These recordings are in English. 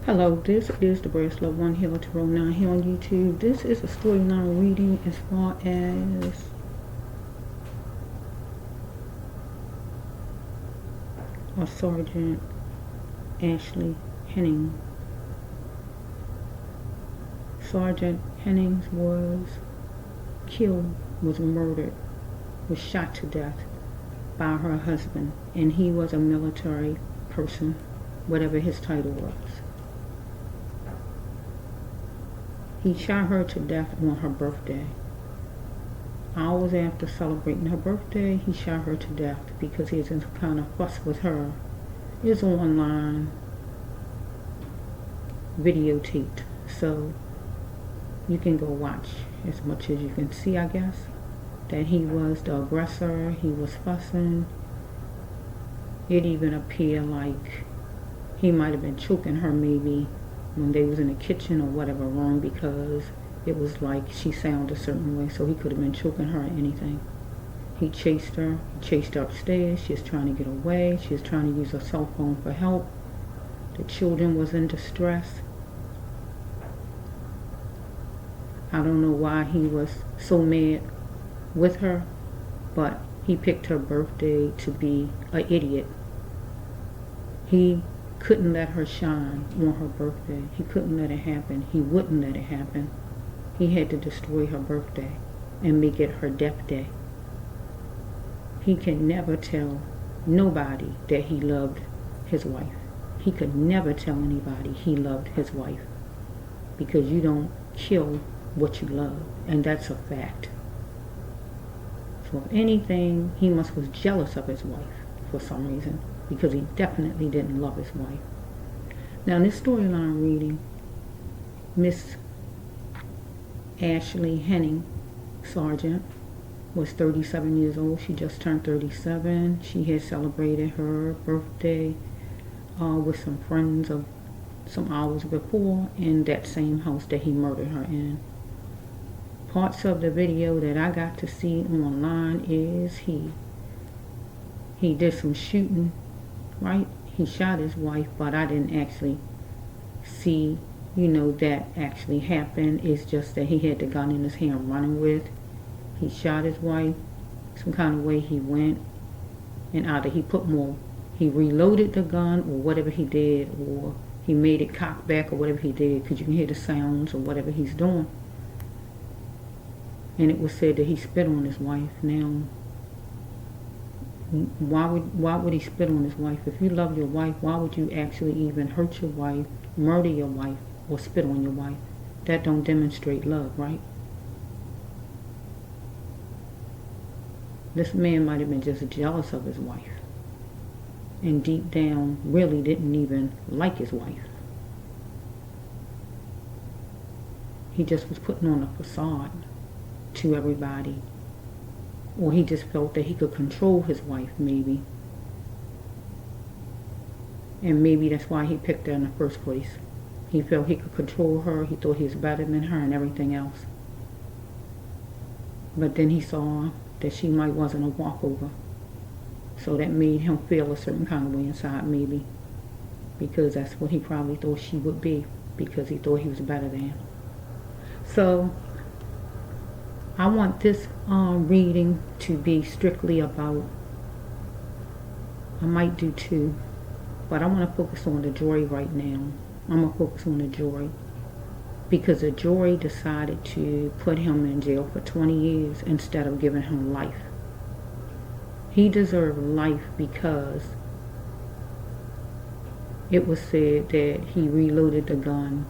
Hello, this is the Breast Love 1 Healer to Roll 9 here on YouTube. This is a storyline reading as far as Sergeant Ashley Henning. Sergeant Henning was murdered, was shot to death by her husband, and he was a military person, whatever his title was. He shot her to death on her birthday. Hours after celebrating her birthday, he shot her to death because he was in some kind of fuss with her. It's online, videotaped, so you can go watch as much as you can see, I guess, that he was the aggressor. He was fussing. It even appeared like he might have been choking her maybe when they was in the kitchen or whatever wrong, because it was like she sounded a certain way, so he could have been choking her or anything. He chased her upstairs. She was trying to get away. She was trying to use her cell phone for help. The children was in distress. I don't know why he was so mad with her, but he picked her birthday to be an idiot. He couldn't let her shine on her birthday. He couldn't let it happen. He wouldn't let it happen. He had to destroy her birthday and make it her death day. He can never tell nobody that he loved his wife. He could never tell anybody he loved his wife, because you don't kill what you love, and that's a fact. So if anything, he was jealous of his wife for some reason, because he definitely didn't love his wife. Now in this storyline reading, Miss Ashley Henning, Sergeant, was 37 years old. She just turned 37. She had celebrated her birthday with some friends of some hours before in that same house that he murdered her in. Parts of the video that I got to see online is he did some shooting, right? He shot his wife, but I didn't actually see, that actually happened. It's just that he had the gun in his hand running with. He shot his wife, some kind of way he went, and either he reloaded the gun or whatever he did, or he made it cock back or whatever he did, because you can hear the sounds or whatever he's doing. And it was said that he spit on his wife. Now, why would he spit on his wife? If you love your wife, why would you actually even hurt your wife, murder your wife, or spit on your wife? That don't demonstrate love, right? This man might have been just jealous of his wife, and deep down really didn't even like his wife. He just was putting on a facade to everybody, or he just felt that he could control his wife, maybe, and maybe that's why he picked her in the first place. He felt he could control her. He thought he was better than her and everything else. But then he saw that she wasn't a walkover, so that made him feel a certain kind of way inside, maybe, because that's what he probably thought she would be, because he thought he was better than her. So I want this reading to be strictly about, I might do two, but I want to focus on the jury right now. I'm going to focus on the jury, because the jury decided to put him in jail for 20 years instead of giving him life. He deserved life because it was said that he reloaded the gun.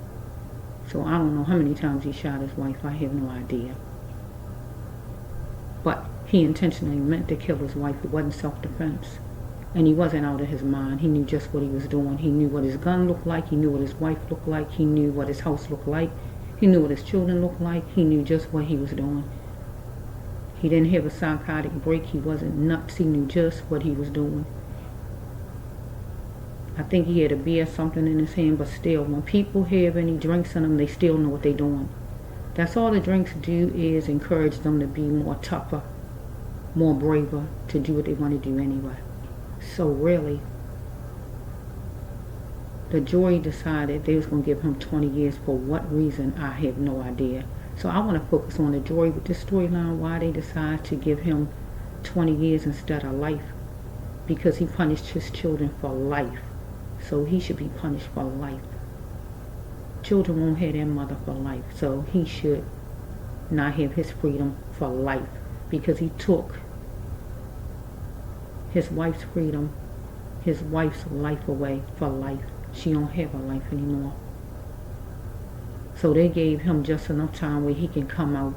So I don't know how many times he shot his wife. I have no idea. But he intentionally meant to kill his wife. It wasn't self-defense. And he wasn't out of his mind. He knew just what he was doing. He knew what his gun looked like. He knew what his wife looked like. He knew what his house looked like. He knew what his children looked like. He knew just what he was doing. He didn't have a psychotic break. He wasn't nuts. He knew just what he was doing. I think he had a beer, something in his hand, but still, when people have any drinks in them, they still know what they're doing. That's all the drinks do, is encourage them to be more tougher, more braver, to do what they want to do anyway. So really, The jury decided they was going to give him 20 years. For what reason, I have no idea. So I want to focus on the jury with this storyline, why they decide to give him 20 years instead of life. Because he punished his children for life. So he should be punished for life. Children won't have their mother for life. So he should not have his freedom for life. Because he took his wife's freedom, his wife's life away for life. She don't have a life anymore. So they gave him just enough time where he can come out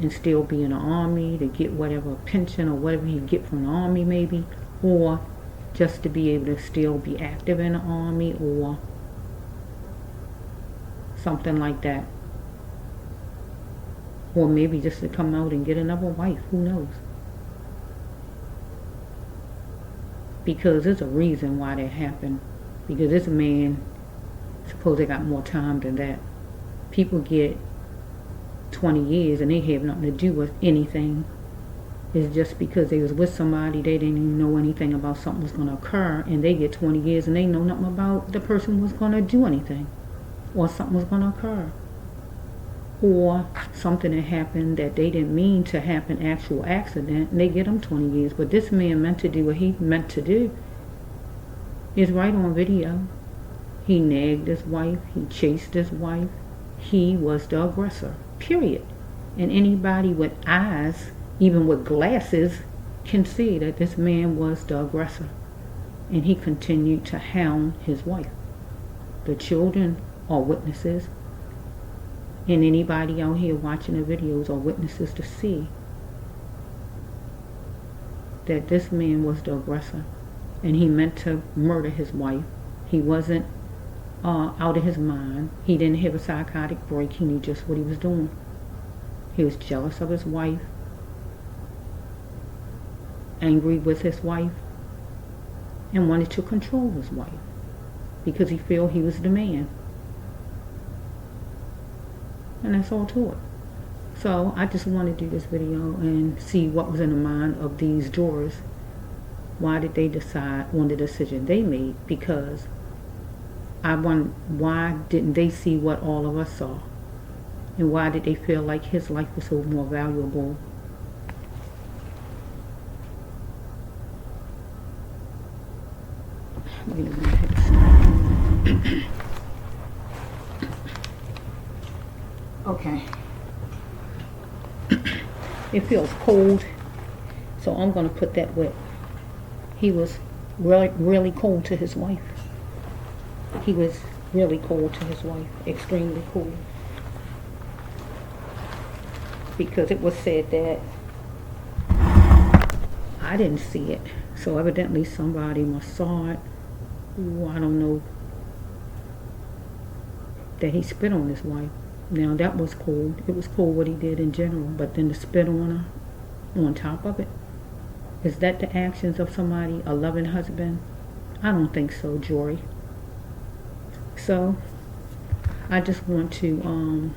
and still be in the army to get whatever pension or whatever he get from the army maybe, or just to be able to still be active in the army or something like that. Or maybe just to come out and get another wife, who knows? Because there's a reason why that happened. Because this man, suppose they got more time than that. People get 20 years and they have nothing to do with anything. It's just because they was with somebody, they didn't even know anything about something was going to occur, and they get 20 years and they know nothing about the person was going to do anything, or something was going to occur, or something that happened that they didn't mean to happen, actual accident, and they get them 20 years. But this man meant to do what he meant to do. It's right on video. He nagged his wife. He chased his wife. He was the aggressor, period. And anybody with eyes, even with glasses, can see that this man was the aggressor. And he continued to hound his wife. The children are witnesses. And anybody out here watching the videos are witnesses to see that this man was the aggressor. And he meant to murder his wife. He wasn't out of his mind. He didn't have a psychotic break. He knew just what he was doing. He was jealous of his wife, angry with his wife, and wanted to control his wife because he felt he was the man. And that's all to it. So I just want to do this video and see what was in the mind of these jurors. Why did they decide on the decision they made? Because I wonder, why didn't they see what all of us saw? And why did they feel like his life was so more valuable? Wait a minute. Okay. It feels cold, so I'm going to put that with. He was really cold to his wife. He was really cold to his wife, extremely cold. Because it was said that I didn't see it, so evidently somebody must saw it. Ooh, I don't know, that he spit on his wife. Now that was cold. It was cold what he did in general, but then to spit on her on top of it. Is that the actions of somebody, a loving husband? I don't think so, jury. So I just want to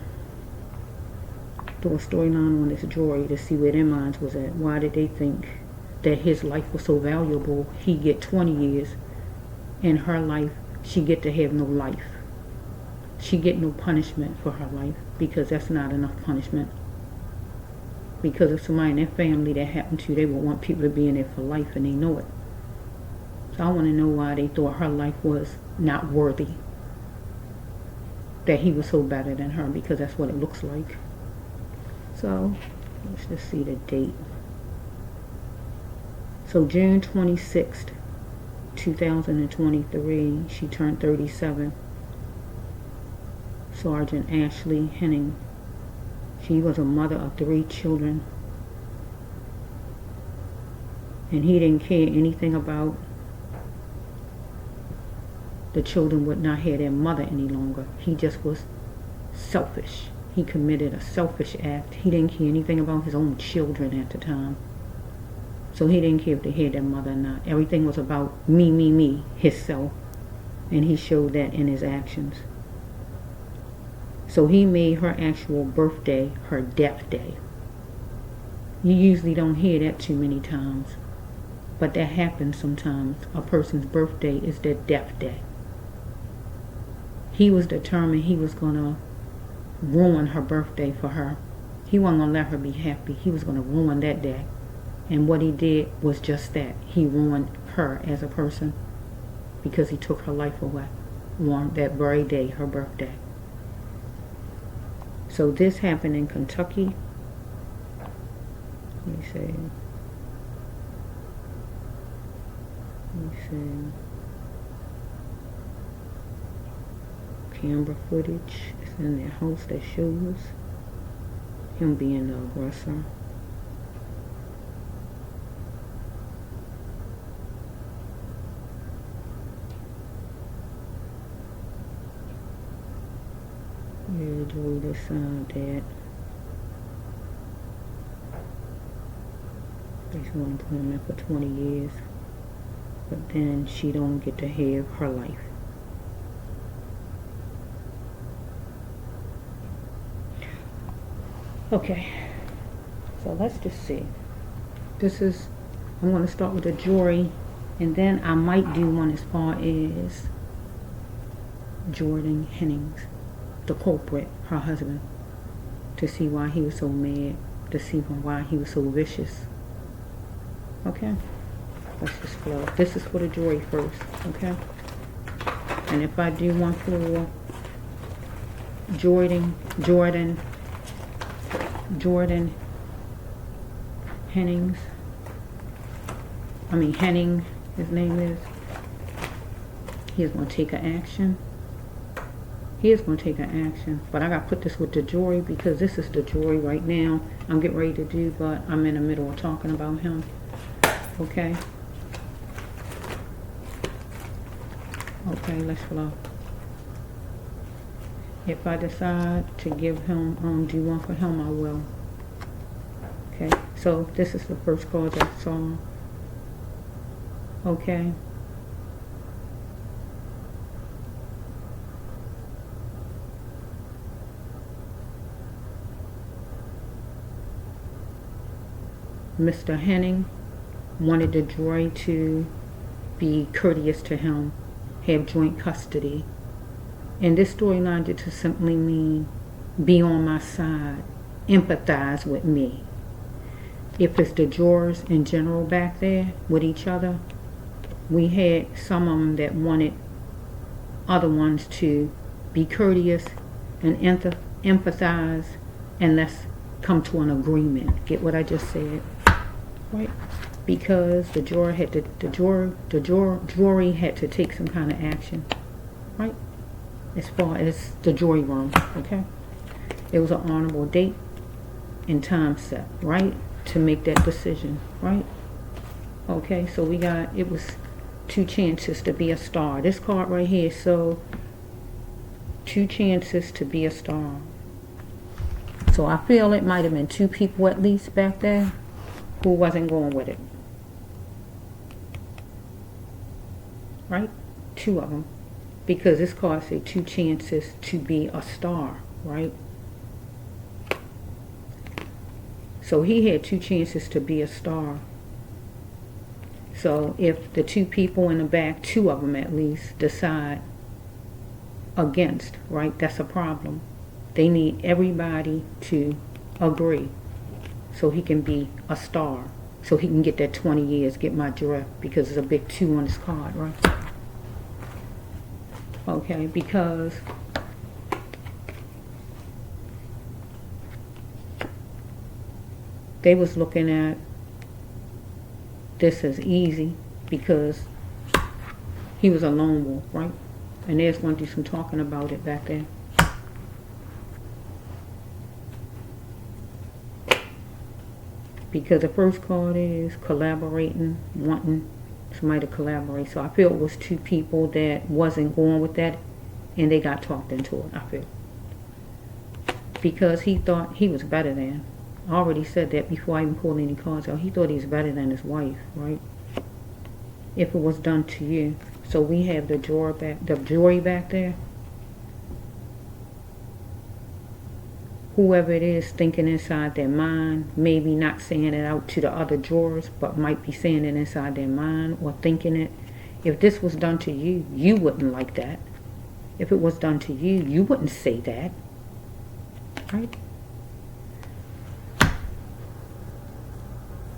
do a storyline on this jury to see where their minds was at. Why did they think that his life was so valuable? He get 20 years, and her life, she get to have no life. She get no punishment for her life, because that's not enough punishment. Because if somebody in their family that happened to, they would want people to be in there for life, and they know it. So I want to know why they thought her life was not worthy. That he was so better than her, because that's what it looks like. So let's just see the date. So June 26th, 2023, she turned 37. Sergeant Ashley Henning. She was a mother of 3 children. And he didn't care anything about the children would not have their mother any longer. He just was selfish. He committed a selfish act. He didn't care anything about his own children at the time. So he didn't care if they had their mother or not. Everything was about me, himself. And he showed that in his actions. So he made her actual birthday her death day. You usually don't hear that too many times. But that happens sometimes. A person's birthday is their death day. He was determined he was going to ruin her birthday for her. He wasn't going to let her be happy. He was going to ruin that day. And what he did was just that. He ruined her as a person because he took her life away on that very day, her birthday. So this happened in Kentucky. Let me see. Camera footage is in their house that shows him being the aggressor. Yeah, Joey decided that they want to put him in for 20 years, but then she don't get to have her life. Okay, so let's just see. I'm going to start with the jury, and then I might do one as far as Jordan Henning's, the culprit, her husband, to see why he was so mad, to see why he was so vicious. Okay, let's just flow. This is for the jury first, okay? And if I do one for Jordan Henning, his name is, he is going to take an action. He is going to take an action, but I got to put this with the jury because this is the jury right now. I'm getting ready to do, but I'm in the middle of talking about him. Okay. Okay, let's flow. If I decide to give him, do one for him, I will. Okay, so this is the first card I saw. Okay. Mr. Henning wanted the jury to be courteous to him, have joint custody. And this storyline did to simply mean be on my side, empathize with me. If it's the jurors in general back there with each other, we had some of them that wanted other ones to be courteous and empathize, and let's come to an agreement. Get what I just said? Right? Because the jury had to take some kind of action, right? As far as the jury room, okay? It was an honorable date and time set, right? To make that decision, right? Okay, so we got, it was 2 chances to be a star. This card right here, so 2 chances to be a star. So I feel it might have been 2 people at least back there who wasn't going with it. Right? 2 of them. Because this card says 2 chances to be a star, right? So he had 2 chances to be a star. So if the 2 people in the back, 2 of them at least, decide against, right? That's a problem. They need everybody to agree so he can be a star. So he can get that 20 years, get my drift, because there's a big 2 on this card, right? Okay, because they was looking at this as easy because he was a lone wolf, right? And they was going to do some talking about it back there. Because the first card is collaborating, wanting somebody to collaborate. So I feel it was 2 people that wasn't going with that, and they got talked into it, I feel. Because he thought he was better than. I already said that before I even pulled any cards out. He thought he was better than his wife, right? If it was done to you. So we have the jury back there. Whoever it is thinking inside their mind, maybe not saying it out to the other jurors, but might be saying it inside their mind or thinking it. If this was done to you, you wouldn't like that. If it was done to you, you wouldn't say that, right?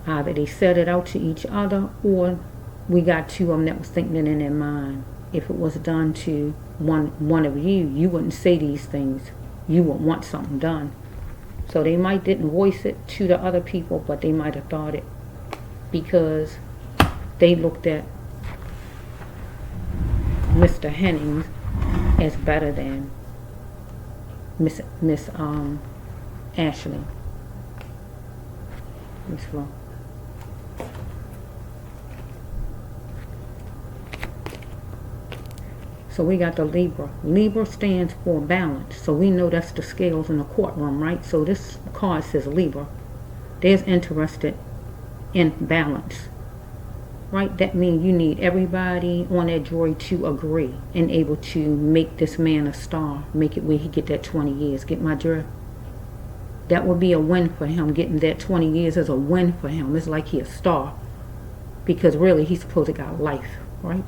Either they said it out to each other, or we got two of them that was thinking it in their mind. If it was done to one of you, you wouldn't say these things. You would want something done. So they might didn't voice it to the other people, but they might have thought it, because they looked at Mr. Henning as better than Miss Ashley. Miss Flo. So we got the Libra. Libra stands for balance. So we know that's the scales in the courtroom, right? So this card says Libra. They're interested in balance, right? That means you need everybody on that jury to agree and able to make this man a star. Make it where he get that 20 years. Get my drift? That would be a win for him. Getting that 20 years is a win for him. It's like he a star. Because really, he's supposed to got life, right?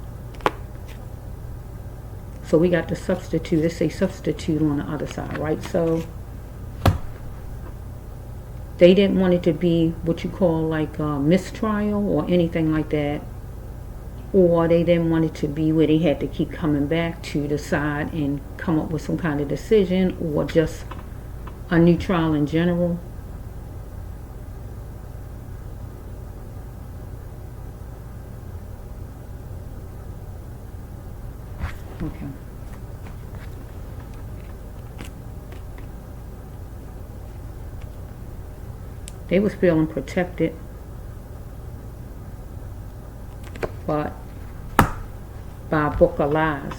So we got the substitute. Let's say substitute on the other side, right? So they didn't want it to be what you call like a mistrial or anything like that. Or they didn't want it to be where they had to keep coming back to the side and come up with some kind of decision, or just a new trial in general. Okay. They was feeling protected, but by a book of lies.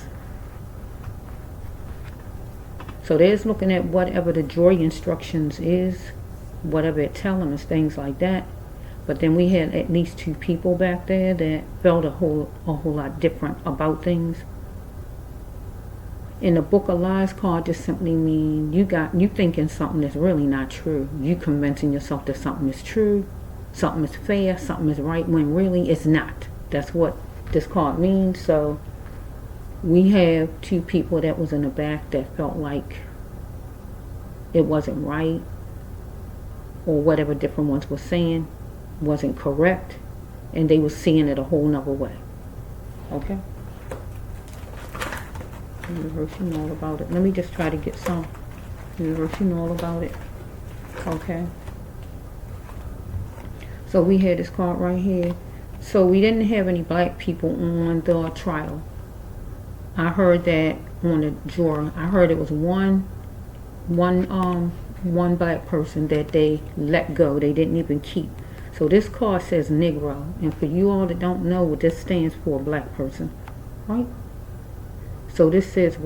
So they're looking at whatever the jury instructions is, whatever it tell them is things like that. But then we had at least two people back there that felt a whole lot different about things. In the book of lies card just simply mean you thinking something that's really not true. You convincing yourself that something is true, something is fair, something is right, when really it's not. That's what this card means. So we have two people that was in the back that felt like it wasn't right, or whatever different ones were saying wasn't correct, and they were seeing it a whole nother way. Okay? Universe, you know all about it. Let me just try to get some. Universe, you know all about it. Okay. So we had this card right here. So we didn't have any black people on the trial. I heard that on the juror. I heard it was one black person that they let go. They didn't even keep. So this card says Negro. And for you all that don't know what this stands for, black person. Right? So this says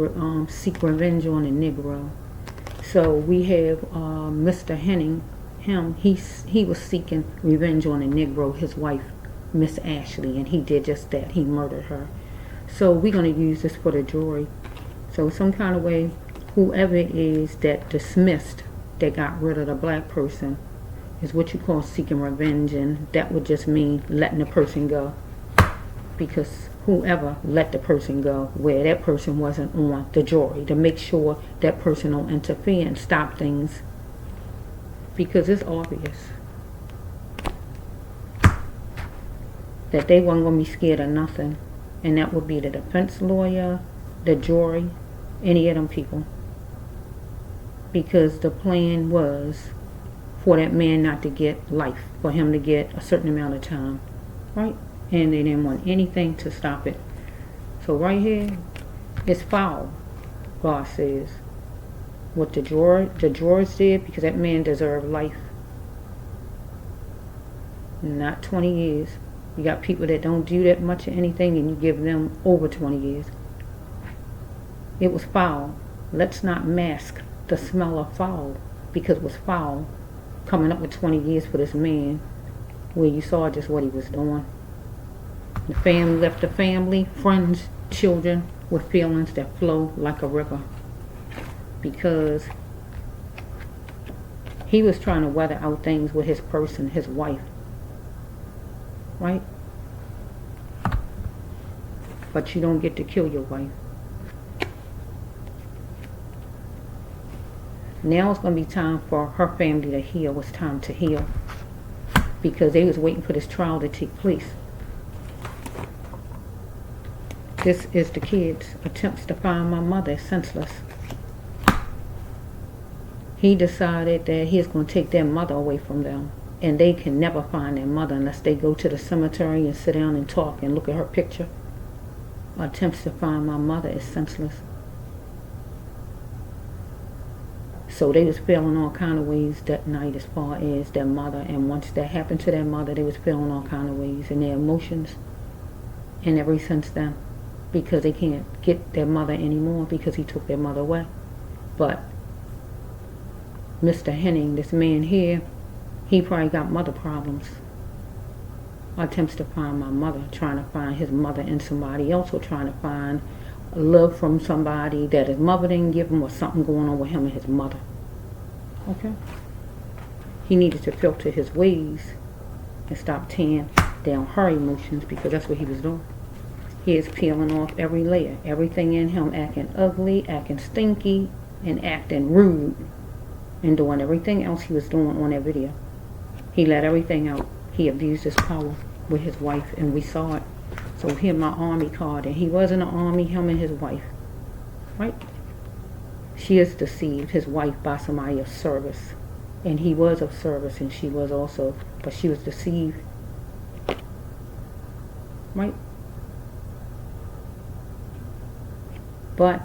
seek revenge on a Negro. So we have Mr. Henning. He was seeking revenge on a Negro, his wife, Miss Ashley, and he did just that. He murdered her. So we're going to use this for the jury. So some kind of way, whoever it is that dismissed, that got rid of the black person, is what you call seeking revenge, and that would just mean letting the person go. Because whoever let the person go, where that person wasn't on the jury, to make sure that person don't interfere and stop things, because it's obvious that they weren't going to be scared of nothing, and that would be the defense lawyer, the jury, any of them people, because the plan was for that man not to get life, for him to get a certain amount of time, right? And they didn't want anything to stop it. So right here, it's foul, God says. What the jurors did, because that man deserved life. Not 20 years. You got people that don't do that much of anything, and you give them over 20 years. It was foul. Let's not mask the smell of foul, because it was foul coming up with 20 years for this man, where you saw just what he was doing. The family left the family, friends, children, with feelings that flow like a river. Because he was trying to weather out things with his person, his wife. Right? But you don't get to kill your wife. Now it's going to be time for her family to heal. It's time to heal. Because they was waiting for this trial to take place. This is the kids' attempts to find my mother is senseless. He decided that he's going to take their mother away from them. And they can never find their mother unless they go to the cemetery and sit down and talk and look at her picture. Attempts to find my mother is senseless. So they was feeling all kind of ways that night as far as their mother. And once that happened to their mother, they was feeling all kind of ways in their emotions. And ever since then, because they can't get their mother anymore because he took their mother away. But Mr. Henning, this man here, he probably got mother problems. Attempts to find my mother, trying to find his mother in somebody else, or trying to find love from somebody that his mother didn't give him, or something going on with him and his mother. Okay? He needed to filter his ways and stop tearing down her emotions, because that's what he was doing. He is peeling off every layer, everything in him, acting ugly, acting stinky, and acting rude, and doing everything else he was doing on that video. He let everything out. He abused his power with his wife, and we saw it. So here my army card, and he was in the army, him and his wife. Right? She is deceived, his wife, by somebody of service. And he was of service, and she was also, but she was deceived. Right? But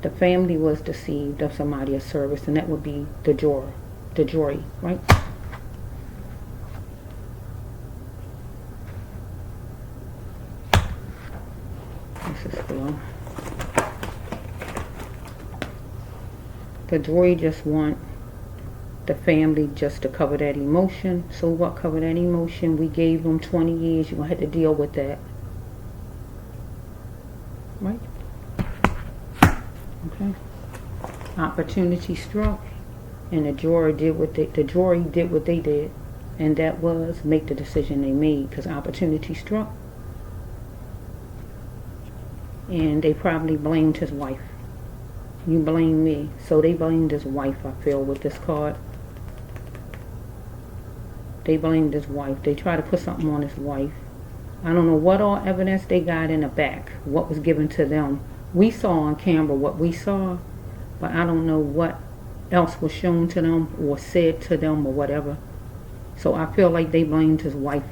the family was deceived of somebody of service, and that would be the jury, right? This is still. The jury just want the family just to cover that emotion. So what, cover that emotion? We gave them 20 years. You're going to have to deal with that. Right? Okay. Opportunity struck, and the jury did what they did, and that was make the decision they made, because opportunity struck, and they probably blamed his wife. You blame me, so they blamed his wife. I feel with this card, they blamed his wife. They tried to put something on his wife. I don't know what all evidence they got in the back, what was given to them. We saw on camera what we saw, but I don't know what else was shown to them or said to them or whatever. So I feel like they blamed his wife.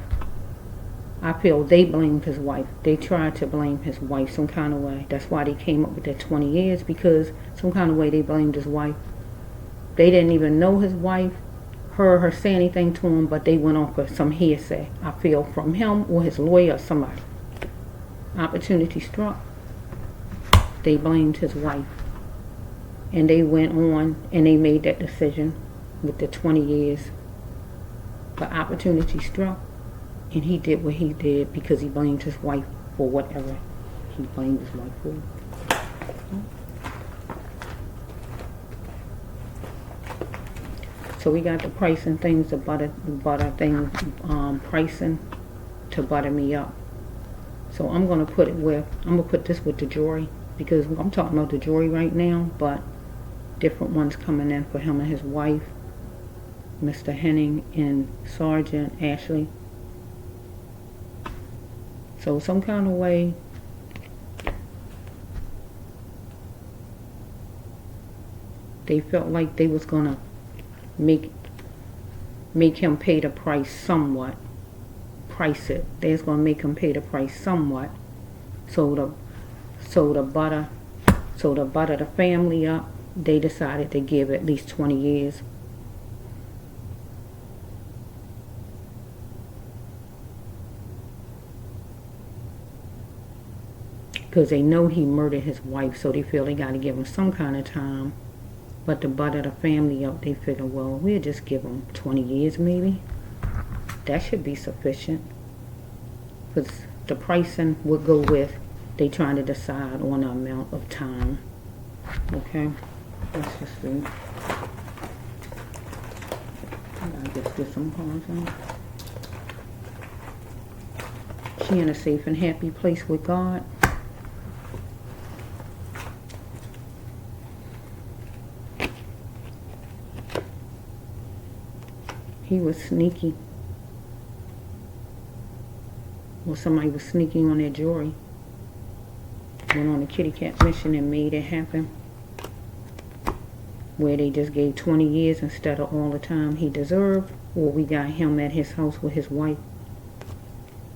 I feel they blamed his wife. They tried to blame his wife some kind of way. That's why they came up with that 20 years, because some kind of way they blamed his wife. They didn't even know his wife, heard her say anything to him, but they went off of some hearsay, I feel, from him or his lawyer or somebody. Opportunity struck. They blamed his wife. And they went on and they made that decision with the 20 years. But opportunity struck, and he did what he did because he blamed his wife for whatever he blamed his wife for. So we got the pricing things, the butter thing, pricing to butter me up. So I'm gonna put this with the jury, because I'm talking about the jury right now, but different ones coming in for him and his wife, Mr. Henning and Sergeant Ashley. So some kind of way they felt like they was gonna make him pay the price somewhat. Price it. They was gonna make him pay the price somewhat. So to butter the family up, they decided to give at least 20 years. Because they know he murdered his wife, so they feel they got to give him some kind of time. But to butter the family up, they figure, well, we'll just give him 20 years maybe. That should be sufficient. Because the pricing would go with, they trying to decide on the amount of time. Okay, let's just see. I gotta just get some cards on. She in a safe and happy place with God. He was sneaky. Well, somebody was sneaky on their jury. Went on a kitty cat mission and made it happen. Where they just gave 20 years instead of all the time he deserved. Or we got him at his house with his wife.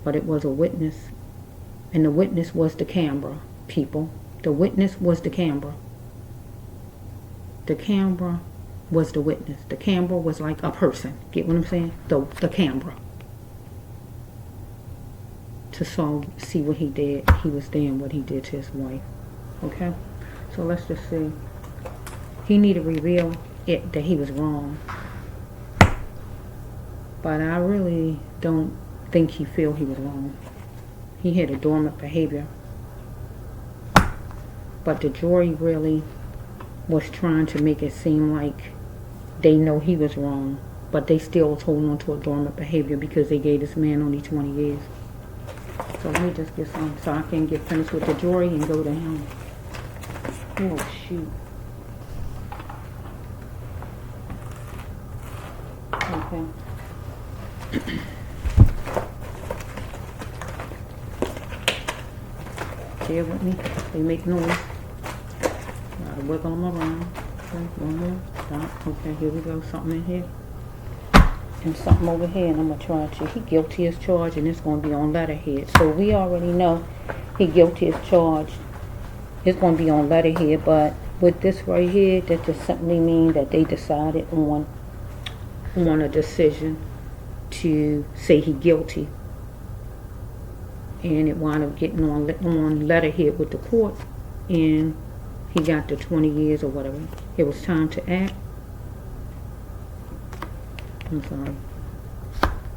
But it was a witness. And the witness was the camera, people. The witness was the camera. The camera was the witness. The camera was like a person. Get what I'm saying? The camera. To see what he did. He was there and what he did to his wife. Okay? So let's just see. He needed to reveal it that he was wrong. But I really don't think he feel he was wrong. He had a dormant behavior. But the jury really was trying to make it seem like they know he was wrong. But they still was holding on to a dormant behavior because they gave this man only 20 years. So let me just get some so I can get finished with the jury and go to him. Oh, shoot. Okay. Bear with me. They make noise. Gotta wiggle them around. Okay, one more. Stop. Okay, here we go. Something in here. And something over here. And I'm going to try to. He guilty as charged. And it's going to be on letterhead. So we already know he guilty as charged. It's going to be on letterhead. But with this right here, that just simply means that they decided on a decision to say he guilty. And it wound up getting on letterhead with the court, and he got the 20 years or whatever. It was time to act. I'm sorry.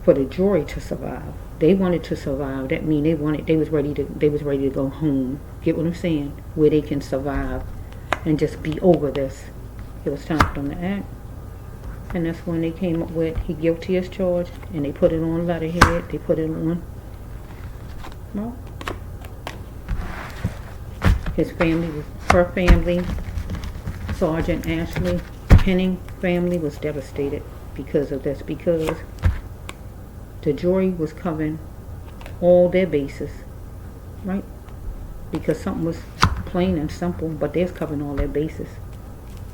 For the jury to survive. They wanted to survive. That means they was ready to go home. Get what I'm saying? Where they can survive and just be over this. It was time for them to act. And that's when they came up with he guilty as charged, and they put it on letterhead. They put it on. Well, his family, her family, Sergeant Ashley Henning family was devastated because of this. Because the jury was covering all their bases, right? Because something was plain and simple, but they're covering all their bases.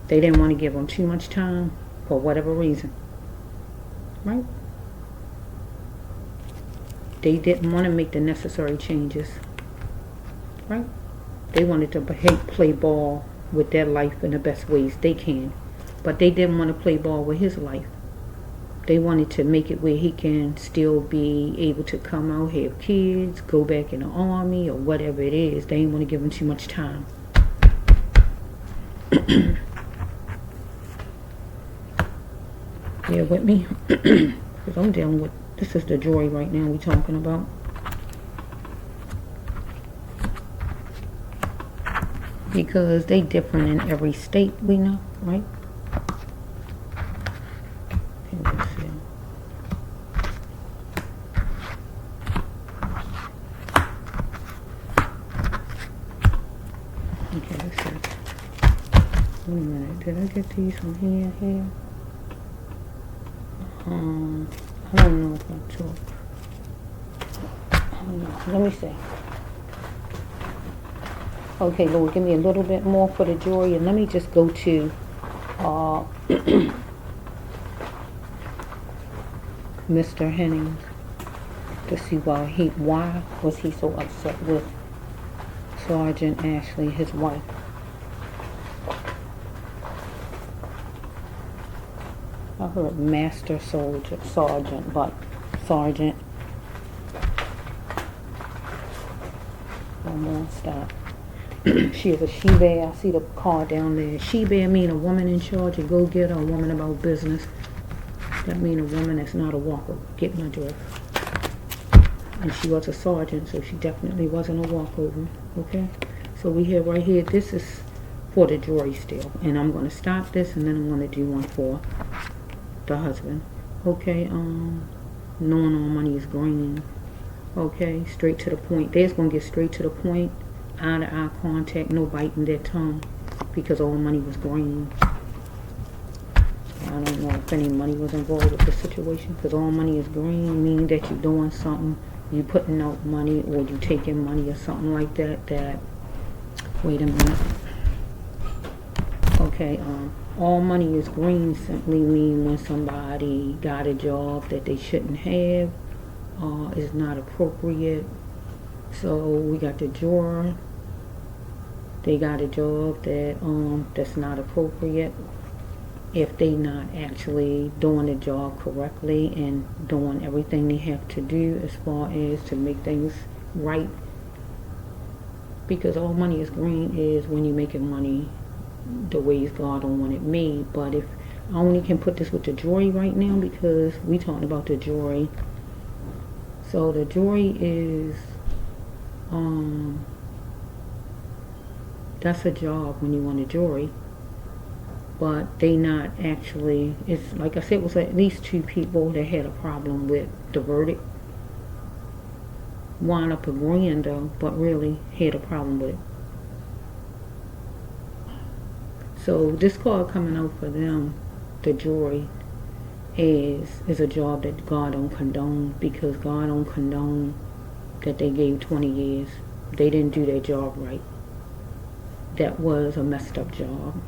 They didn't want to give them too much time for whatever reason, right? They didn't want to make the necessary changes, right? They wanted to play ball with their life in the best ways they can, but they didn't want to play ball with his life. They wanted to make it where he can still be able to come out, have kids, go back in the army, or whatever it is. They didn't want to give him too much time. Bear with me, because I'm dealing with, this is the jury right now we're talking about. Because they different in every state, we know, right? Okay, let's see. Wait a minute, did I get these from here? I don't know if I took. Let me see. Okay, Lord, give me a little bit more for the jury, and let me just go to Mr. Henning to see why was he so upset with Sergeant Ashley, his wife. I heard Master Sergeant, but Sergeant. One more, stop. She is a she-bear. I see the card down there. She-bear mean a woman in charge, a go-getter, a woman about business. That mean a woman that's not a walker. Get my drift. And she was a sergeant, so she definitely wasn't a walkover. Okay? So we have right here, this is for the jury still. And I'm going to stop this, and then I'm going to do one for the husband. Okay, knowing all money is green. Okay, straight to the point. They're going to get straight to the point. Eye-to-eye contact, no biting their tongue, because all money was green. I don't know if any money was involved with the situation, because all money is green, meaning that you're doing something, you putting out money, or you taking money or something like that, wait a minute. Okay, all money is green simply mean when somebody got a job that they shouldn't have, is not appropriate. So we got the juror, they got a job that's not appropriate. If they not actually doing the job correctly and doing everything they have to do as far as to make things right. Because all money is green is when you're making money the ways God don't want it made. But if I only can put this with the jury right now because we talking about the jury. So the jury is that's a job when you want a jury. But they not actually, it's like I said, it was at least 2 people that had a problem with the verdict. Wound up agreeing though, but really had a problem with it. So this card coming out for them, the jury, is a job that God don't condone, because God don't condone that they gave 20 years. They didn't do their job right. That was a messed up job.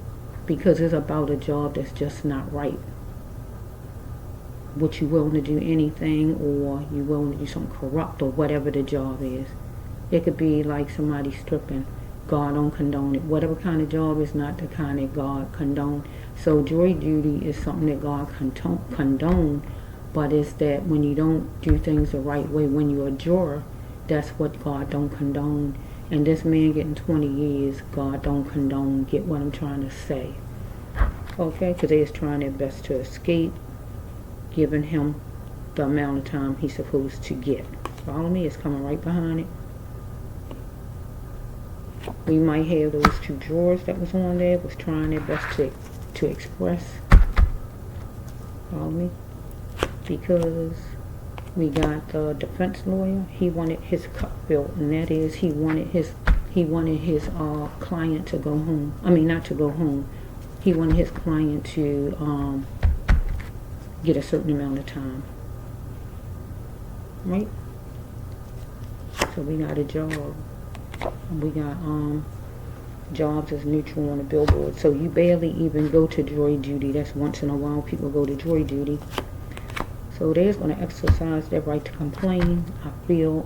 Because it's about a job that's just not right. Would you willing to do anything, or you willing to do something corrupt, or whatever the job is? It could be like somebody stripping. God don't condone it. Whatever kind of job is not the kind that God condone. So jury duty is something that God condone, but it's that when you don't do things the right way, when you're a juror, that's what God don't condone. And this man getting 20 years, God don't condone. Get what I'm trying to say? Okay, because they is trying their best to escape, giving him the amount of time he's supposed to get. Follow me? It's coming right behind it. We might have those 2 drawers that was on there, was trying their best to express. Follow me? Because we got the defense lawyer. He wanted his cup filled, and that is he wanted his client to go home. I mean, not to go home. He wanted his client to get a certain amount of time. Right? So we got a job. We got jobs as neutral on the billboard. So you barely even go to jury duty. That's once in a while people go to jury duty. So they're going to exercise their right to complain. I feel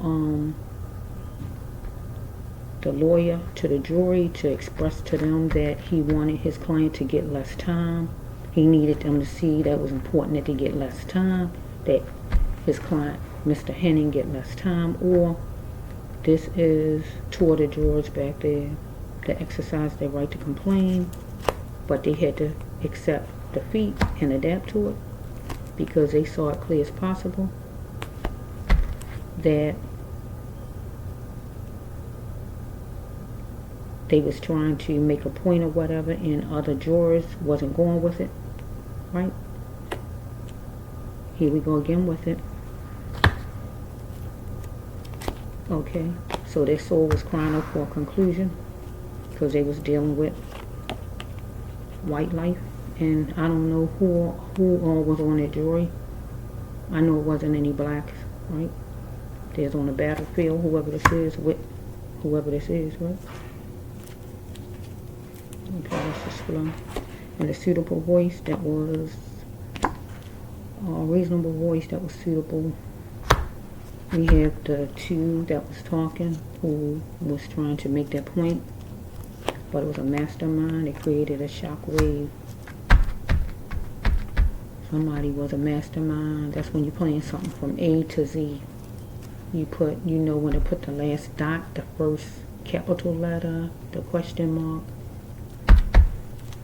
the lawyer to the jury to express to them that he wanted his client to get less time. He needed them to see that it was important that they get less time, that his client, Mr. Henning, get less time. Or this is toward the jurors back there to exercise their right to complain, but they had to accept defeat and adapt to it, because they saw it clear as possible that they was trying to make a point or whatever, and other jurors wasn't going with it. Right? Here we go again with it. Okay, so their soul was crying out for a conclusion, because they was dealing with white life. And I don't know who all was on that jury. I know it wasn't any blacks, right? There's on the battlefield, whoever this is, right? Okay, let's just flow. And the suitable voice that was a reasonable voice that was suitable. We have the 2 that was talking, who was trying to make that point, but it was a mastermind. It created a shockwave. Somebody was a mastermind. That's when you're playing something from A to Z. You know when to put the last dot, the first capital letter, the question mark.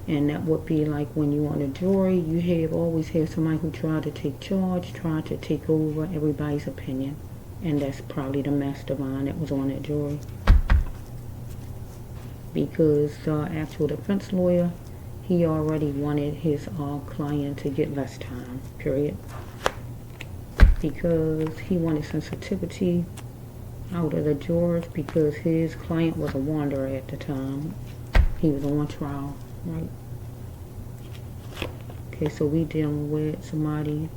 And that would be like when you on a jury, you always have somebody who tried to take charge, tried to take over everybody's opinion. And that's probably the mastermind that was on that jury. Because the actual defense lawyer, he already wanted his client to get less time, period. Because he wanted sensitivity out of the jurors, because his client was a wanderer at the time. He was on trial, right? Okay, so we dealing with somebody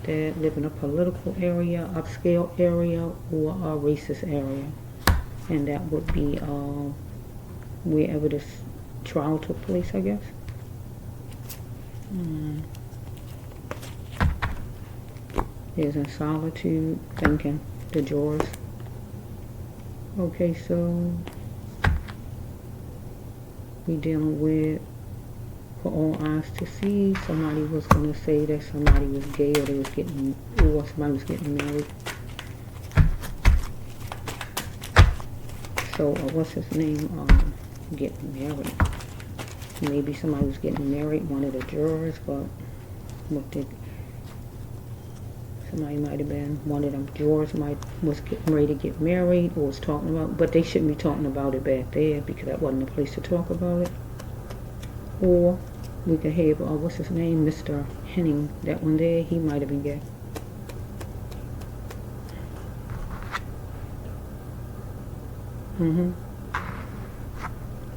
that live in a political area, upscale area, or a racist area. And that would be wherever this trial took place, I guess. Is in solitude, thinking, the drawers. Okay, so we dealing with, for all eyes to see, somebody was going to say that somebody was gay, or they was getting, or somebody was getting married. So what's his name, getting married. Maybe somebody was getting married, one of the jurors, but what did, somebody might have been, one of them jurors was getting ready to get married, or was talking about, but they shouldn't be talking about it back there, because that wasn't the place to talk about it. Or we could have, what's his name, Mr. Henning, that one there, he might have been gay.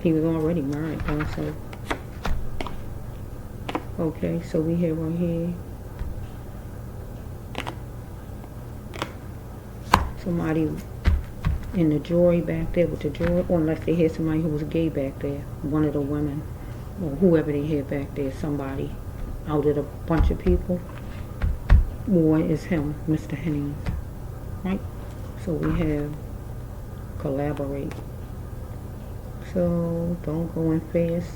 He was already married also. Okay, so we have right here somebody in the jury back there with the jury, or unless they had somebody who was gay back there, one of the women, or whoever they had back there, somebody out of a bunch of people, or is him, Mr. Henning, right? So we have collaborate. So don't go in fast,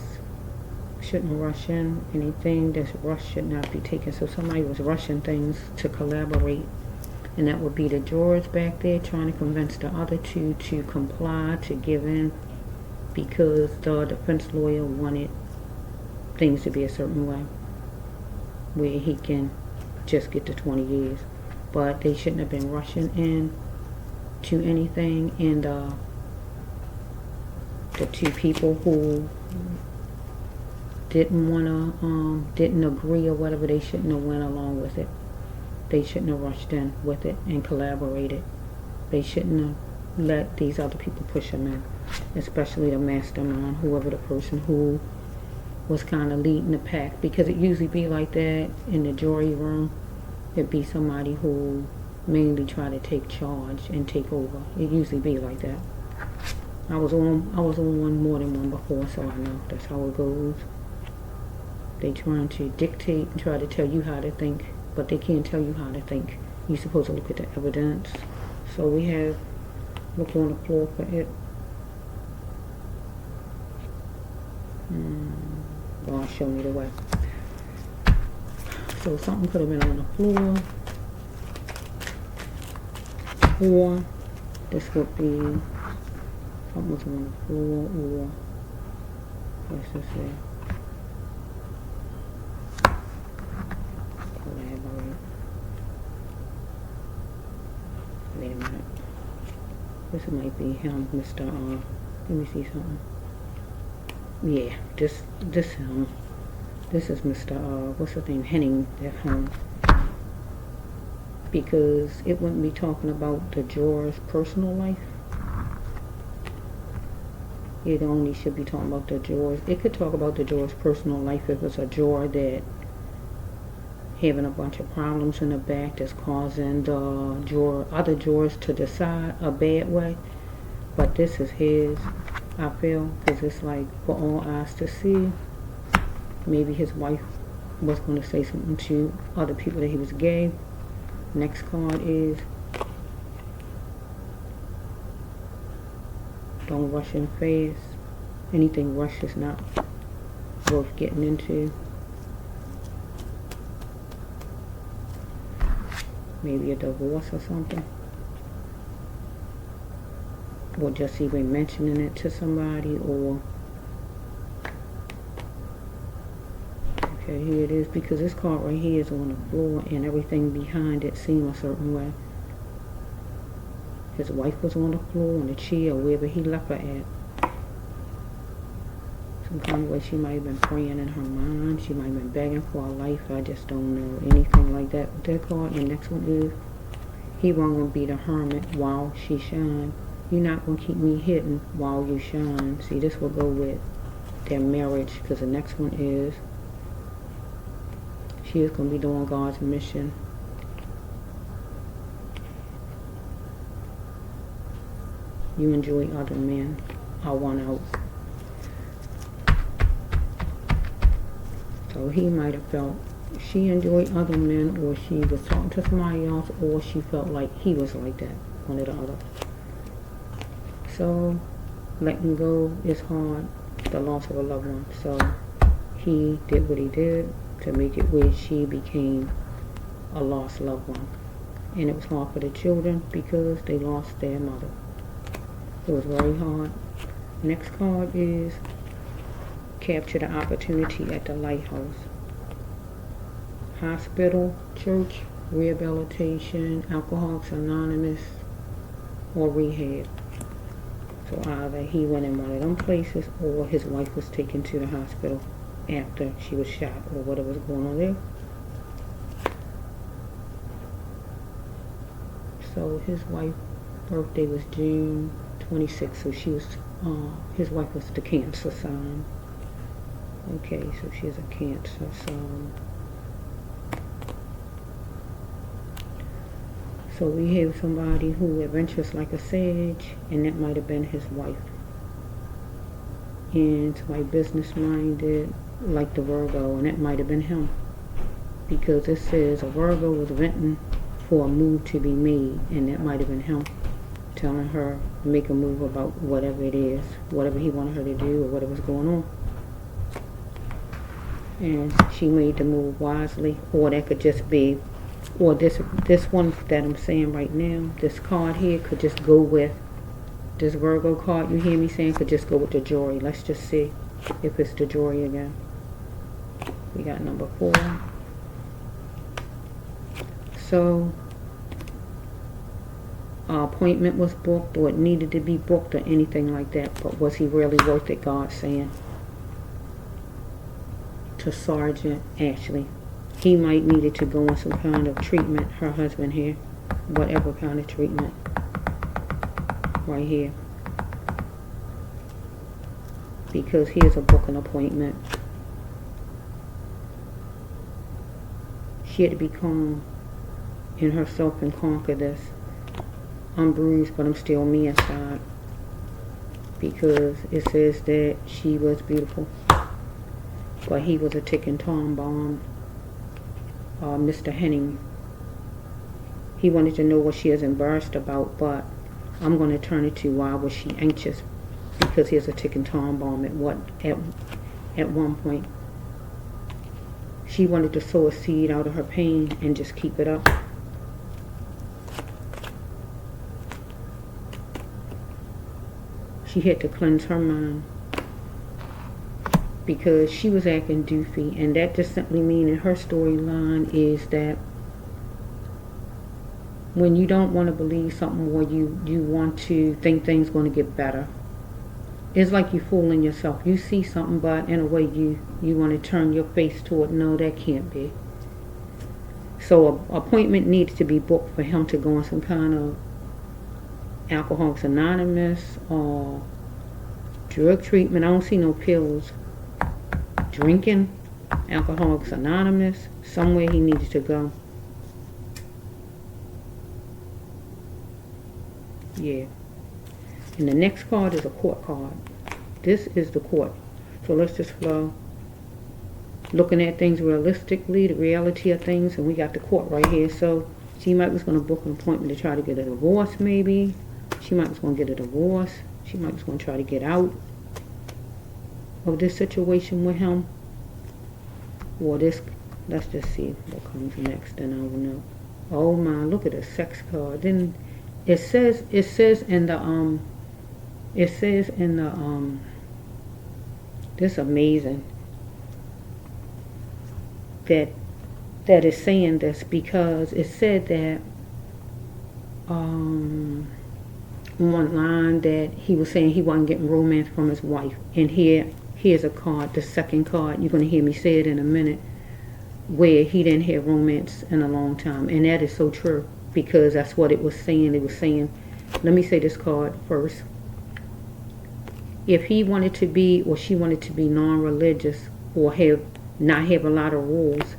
shouldn't rush in. Anything that's rushed should not be taken. So somebody was rushing things to collaborate, and that would be the jurors back there trying to convince the other two to comply, to give in, because the defense lawyer wanted things to be a certain way, where he can just get to 20 years. But they shouldn't have been rushing in to anything, and the two people who didn't agree or whatever, they shouldn't have went along with it. They shouldn't have rushed in with it and collaborated. They shouldn't have let these other people push them in, especially the mastermind, whoever the person who was kind of leading the pack, because it usually be like that in the jury room. It'd be somebody who mainly try to take charge and take over. It usually be like that. I was on one more than one before, so I know that's how it goes. They trying to dictate and try to tell you how to think, but they can't tell you how to think. You're supposed to look at the evidence. So we have, look on the floor for it. God, show me the way. So something could have been on the floor, or this would be something was on the floor, or what's this here? Collaborate. Wait a minute. This might be him, Mr. Let me see something. Yeah, this him. This is Mr. What's his name? Henning at home. Because it wouldn't be talking about the juror's personal life. It only should be talking about the jurors. It could talk about the juror's personal life if it's a juror that having a bunch of problems in the back that's causing the other jurors to decide a bad way. But this is his, I feel, because it's like for all eyes to see. Maybe his wife was going to say something to other people that he was gay. Next card is don't rush in fast. Anything rushed is not worth getting into. Maybe a divorce or something. Or just even mentioning it to somebody, or okay, here it is, because this card right here is on the floor and everything behind it seemed a certain way. His wife was on the floor, on the chair, wherever he left her at. Some kind of way she might have been praying in her mind. She might have been begging for her life. I just don't know anything like that with that card. And next one is, he won't gonna be the hermit while she shine. You're not gonna keep me hidden while you shine. See, this will go with their marriage, because the next one is She is going to be doing God's mission. You enjoy other men. I want out. So he might have felt she enjoyed other men, or she was talking to somebody else, or she felt like he was like that, one or the other. So letting go is hard, the loss of a loved one. So he did what he did to make it where she became a lost loved one. And it was hard for the children because they lost their mother. It was very hard. Next card is capture the opportunity at the lighthouse. Hospital, church, rehabilitation, Alcoholics Anonymous, or rehab. So either he went in one of them places, or his wife was taken to the hospital after she was shot, or whatever was going on there. So his wife's birthday was June 26th, so she was, his wife was the Cancer sign. Okay, so she's a Cancer sign. So we have somebody who adventures like a sage, and that might have been his wife. And somebody business-minded like the Virgo, and that might have been him. Because it says a Virgo was venting for a move to be made, and that might have been him telling her to make a move about whatever it is, whatever he wanted her to do or whatever's going on. And she made the move wisely, or that could just be, or this one that I'm saying right now, this card here could just go with, this Virgo card you hear me saying could just go with the jewelry. Let's just see if it's the jewelry again. We got number 4. So appointment was booked, or it needed to be booked, or anything like that, but was he really worth it, God's saying to Sergeant Ashley. He might needed to go on some kind of treatment, her husband here, whatever kind of treatment, right here, because here's a booking appointment. She had to be calm in herself and conquer this. I'm bruised, but I'm still me inside, because it says that she was beautiful, but he was a ticking time bomb. Mr. Henning, he wanted to know what she is embarrassed about, but I'm going to turn it to why was she anxious, because here's a ticking time bomb. At one point she wanted to sow a seed out of her pain and just keep it up. She had to cleanse her mind because she was acting doofy, and that just simply means in her storyline is that when you don't want to believe something, or you want to think things going to get better, it's like you fooling yourself. You see something, but in a way you want to turn your face toward, no, that can't be. So an appointment needs to be booked for him to go on some kind of Alcoholics Anonymous or drug treatment. I don't see no pills. Drinking, Alcoholics Anonymous, somewhere he needed to go. Yeah. And the next card is a court card. This is the court. So let's just flow. Looking at things realistically, the reality of things, and we got the court right here. So she might was going to book an appointment to try to get a divorce, maybe. She might was going to get a divorce. She might was going to try to get out of this situation with him. Or this, let's just see what comes next, and I will know. Oh my, look at the sex card. Then it says in the this amazing that is saying this, because it said that one line that he was saying he wasn't getting romance from his wife, and here's a card, the second card, you're going to hear me say it in a minute, where he didn't have romance in a long time. And that is so true, because that's what it was saying. It was saying, let me say this card first. If he wanted to be, or she wanted to be non-religious, or not have a lot of rules,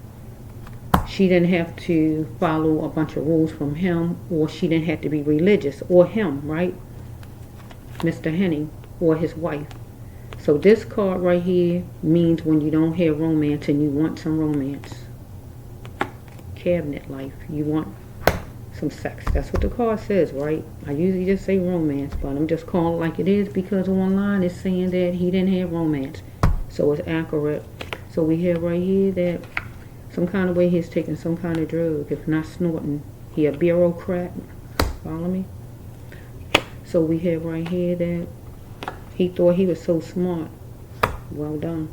she didn't have to follow a bunch of rules from him, or she didn't have to be religious, or him, right? Mr. Henning, or his wife. So this card right here means when you don't have romance and you want some romance. Cabinet life. You want some sex. That's what the card says, right? I usually just say romance, but I'm just calling it like it is because online it's saying that he didn't have romance. So it's accurate. So we have right here that some kind of way he's taking some kind of drug. If not snorting, he a bureaucrat. Follow me? So we have right here that he thought he was so smart. Well done.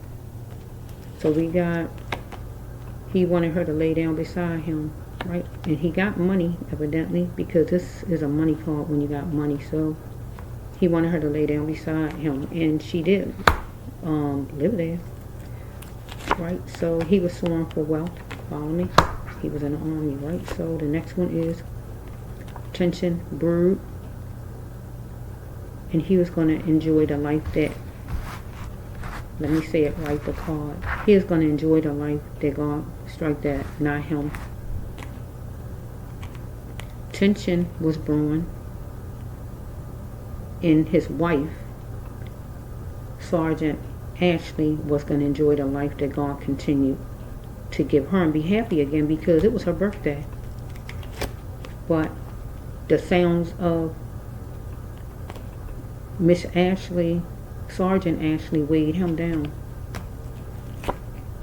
So we got, he wanted her to lay down beside him, right? And he got money, evidently, because this is a money card when you got money. So he wanted her to lay down beside him, and she did live there, right? So he was sworn for wealth. Follow me? He was in the army, right? So the next one is tension, brood. And he was going to enjoy the life that, let me say it right, the card. He is going to enjoy the life that God strike that, not him. Tension was born in his wife. Sergeant Ashley was going to enjoy the life that God continued to give her and be happy again because it was her birthday. But the sounds of Miss Ashley, Sergeant Ashley, weighed him down.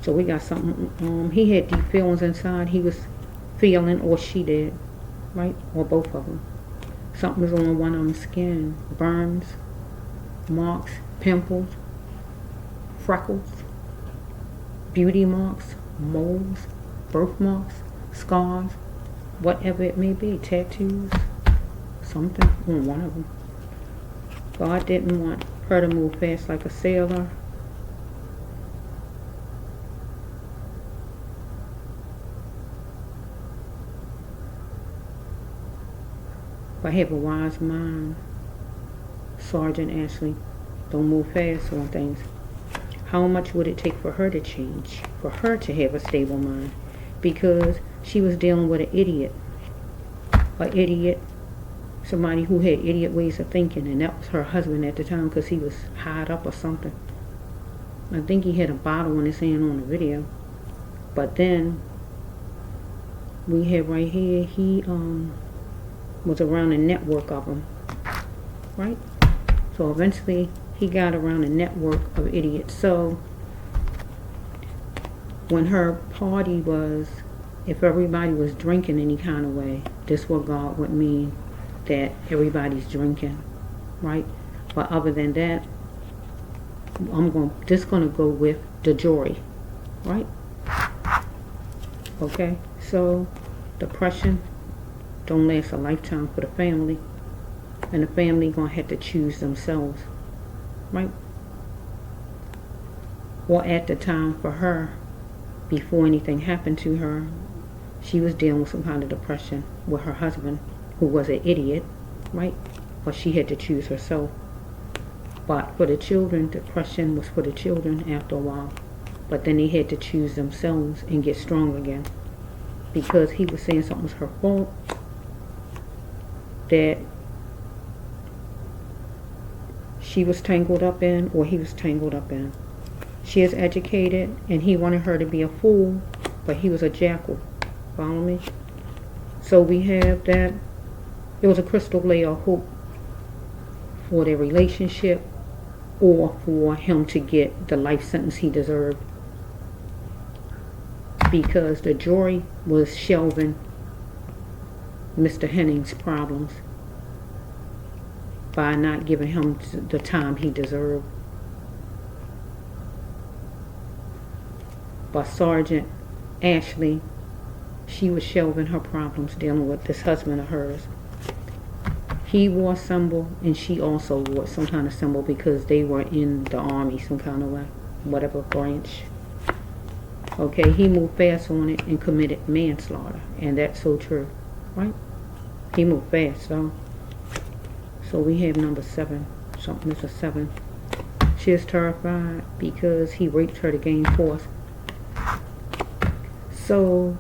So we got something, he had deep feelings inside. He was feeling, or she did, right? Or both of them. Something was on one of them's skin. Burns, marks, pimples, freckles, beauty marks, moles, birthmarks, scars, whatever it may be, tattoos, something on one of them. God didn't want her to move fast like a sailor. But have a wise mind, Sergeant Ashley. Don't move fast on things. How much would it take for her to change? For her to have a stable mind? Because she was dealing with an idiot. An idiot. Somebody who had idiot ways of thinking, and that was her husband at the time because he was high up or something. I think he had a bottle in his hand on the video. But then we have right here, he was around a network of them, right? So eventually he got around a network of idiots. So when her party was, if everybody was drinking any kind of way, this what God would mean, that everybody's drinking, right? But other than that, I'm just gonna go with the joy, right? Okay, so depression don't last a lifetime for the family, and the family gonna have to choose themselves, right? Or at the time for her, before anything happened to her, she was dealing with some kind of depression with her husband, who was an idiot, right? But she had to choose herself. But for the children, depression was for the children after a while. But then they had to choose themselves and get strong again. Because he was saying something was her fault, that she was tangled up in, or he was tangled up in. She is educated, and he wanted her to be a fool, but he was a jackal. Follow me? So we have that. It was a crystal layer of hope for their relationship, or for him to get the life sentence he deserved. Because the jury was shelving Mr. Henning's problems by not giving him the time he deserved. But Sergeant Ashley, she was shelving her problems dealing with this husband of hers. He wore a symbol, and she also wore some kind of symbol because they were in the army some kind of way, whatever branch. Okay, he moved fast on it and committed manslaughter, and that's so true, right? He moved fast, so we have number 7. Something is a 7. She is terrified because he raped her to gain force. So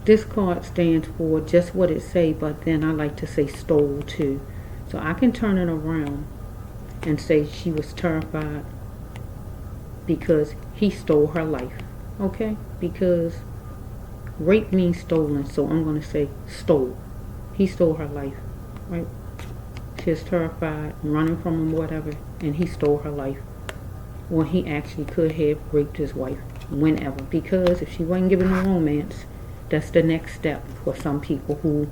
This card stands for just what it say, but then I like to say stole too. So I can turn it around and say she was terrified because he stole her life. Okay? Because rape means stolen, so I'm going to say stole. He stole her life, right? She was terrified, running from him, whatever, and he stole her life. Or he actually could have raped his wife whenever, because if she wasn't given a romance, that's the next step for some people who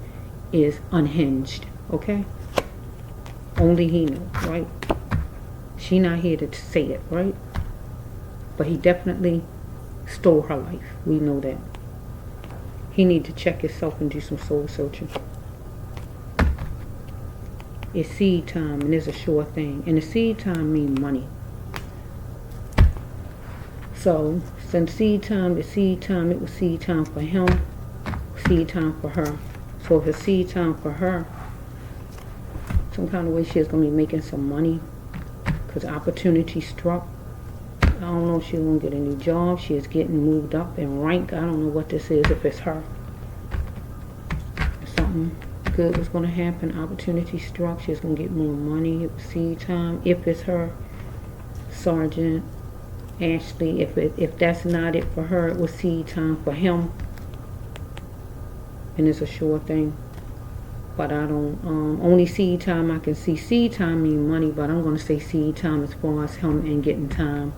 is unhinged, okay? Only he knows, right? She not here to say it, right? But he definitely stole her life. We know that. He need to check himself and do some soul searching. It's seed time, and it's a sure thing. And the seed time means money. So, since seed time is seed time, it was seed time for him, seed time for her. So if it's seed time for her, some kind of way she's going to be making some money because opportunity struck. I don't know if she's going to get a new job. She is getting moved up in rank. I don't know what this is, if it's her. Something good was going to happen. Opportunity struck. She's going to get more money. It was seed time. If it's her, Sergeant Ashley, if that's not it for her, it was seed time for him. And it's a sure thing. But I don't, only seed time I can see. Seed time mean money, but I'm going to say seed time as far as him and getting time.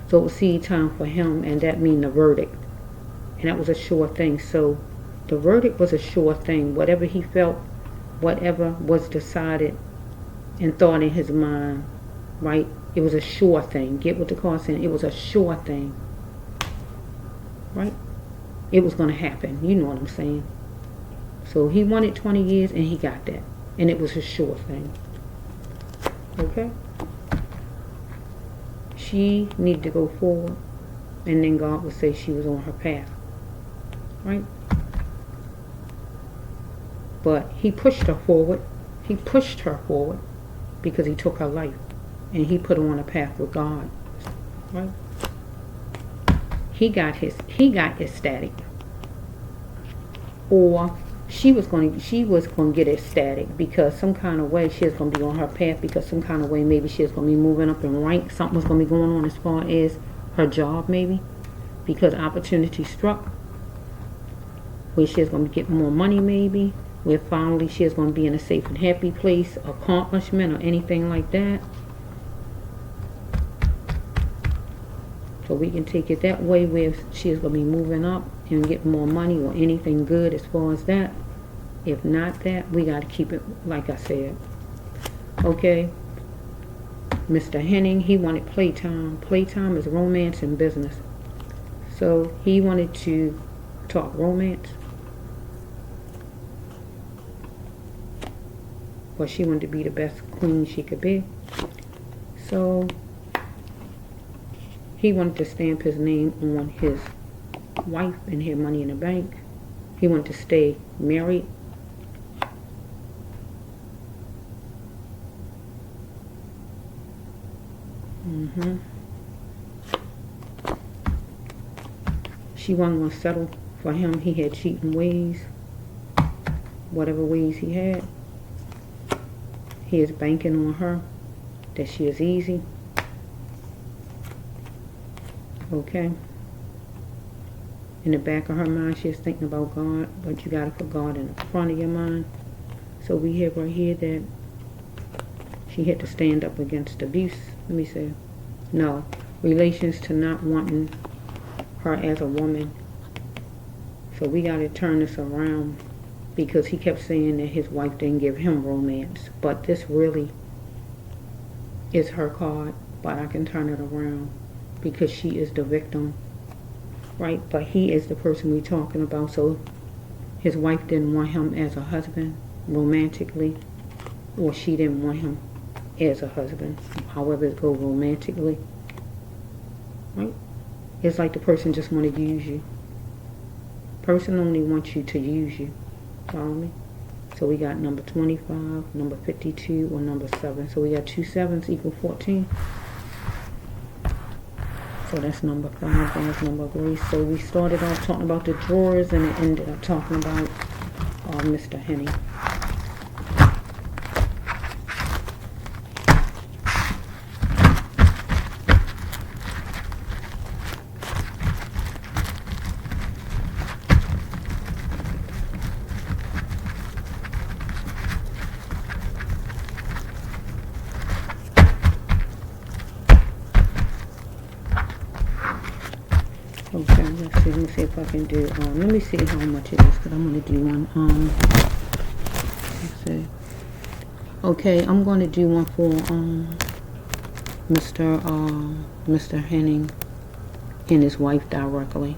So it was seed time for him, and that mean the verdict. And that was a sure thing. So the verdict was a sure thing. Whatever he felt, whatever was decided and thought in his mind, right? It was a sure thing. Get what the card saying. It was a sure thing. Right? It was going to happen. You know what I'm saying. So he wanted 20 years and he got that. And it was a sure thing. Okay? She needed to go forward. And then God would say she was on her path. Right? But he pushed her forward. He pushed her forward because he took her life. And he put her on a path with God. Right? He got ecstatic. Or she was going to get ecstatic because some kind of way she was going to be on her path, because some kind of way maybe she was going to be moving up in rank. Something was going to be going on as far as her job maybe, because opportunity struck where she was going to get more money maybe, where finally she was going to be in a safe and happy place, accomplishment or anything like that. So we can take it that way where she is going to be moving up and get more money or anything good as far as that. If not that, we got to keep it like I said. Okay. Mr. Henning, he wanted playtime. Playtime is romance and business. So he wanted to talk romance. But she wanted to be the best queen she could be. So he wanted to stamp his name on his wife and have money in the bank. He wanted to stay married. She wasn't going to settle for him. He had cheating ways. Whatever ways he had. He is banking on her. That she is easy. Okay. In the back of her mind, she is thinking about God, but you got to put God in the front of your mind. So we have right here that she had to stand up against abuse. Let me say, no, relations to not wanting her as a woman. So we got to turn this around, because he kept saying that his wife didn't give him romance. But this really is her card, but I can turn it around. Because she is the victim, right? But he is the person we're talking about. So his wife didn't want him as a husband romantically, or she didn't want him as a husband, however it goes romantically, right? It's like the person just want to use you. Person only wants you to use you. Follow me? So we got number 25, number 52, or number 7. So we got 2 7s equal 14. So that's number 5, God's number of grace. So we started off talking about the drawers, and it ended up talking about Mr. Henning. Okay, let's see. Let me see if I can do. Let me see how much it is, because I'm going to do one. Let's see. Okay, I'm going to do one for Mr. Henning and his wife directly.